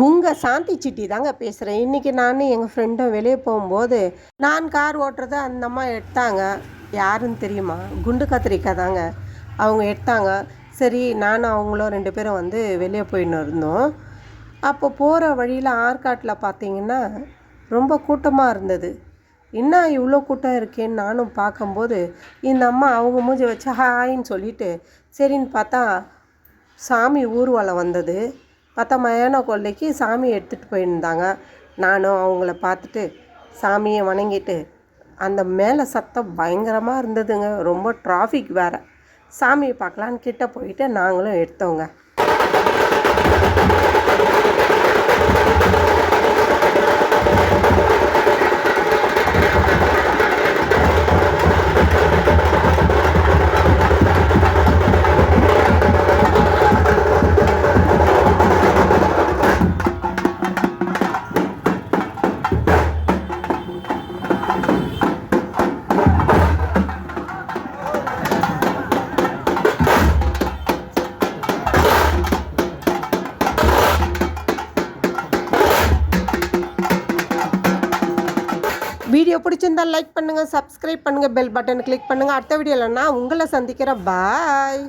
உங்கள் சாந்தி சிட்டி தாங்க பேசுகிறேன். இன்றைக்கி நான் எங்கள் ஃப்ரெண்டும் வெளியே போகும்போது நான் கார் ஓட்டுறத அந்த அம்மா எடுத்தாங்க. யாருன்னு தெரியுமா? குண்டு கத்திரிக்காய் தாங்க அவங்க எடுத்தாங்க. சரி, நானும் அவங்களும் 2 பேரும் வெளியே போயின்னு இருந்தோம். அப்போ போகிற வழியில் ஆற்காட்டில் பார்த்தீங்கன்னா ரொம்ப கூட்டமாக இருந்தது. என்ன இவ்வளோ கூட்டம் இருக்கேன்னு நானும் பார்க்கும்போது இந்த அம்மா அவங்க மூஞ்சி வச்சு ஹாய்ன்னு சொல்லிவிட்டு சரின்னு பார்த்தா சாமி ஊர்வலம் வந்தது. பார்த்தா மயான கொள்ளைக்கு சாமி எடுத்துகிட்டு போயிருந்தாங்க. நானும் அவங்கள பார்த்துட்டு சாமியை வணங்கிட்டு அந்த மேலே சத்தம் பயங்கரமாக இருந்ததுங்க. ரொம்ப டிராஃபிக் வேறு. சாமியை பார்க்கலான்னு கிட்ட போயிட்டு நாங்களும் எடுத்தோங்க. வீடியோ பிடிச்சிருந்தால் லைக் பண்ணுங்கள், சப்ஸ்கிரைப் பண்ணுங்கள், பெல் பட்டன் கிளிக் பண்ணுங்கள். அடுத்த வீடியோவில் நான் உங்களை சந்திக்கிறேன். பாய்.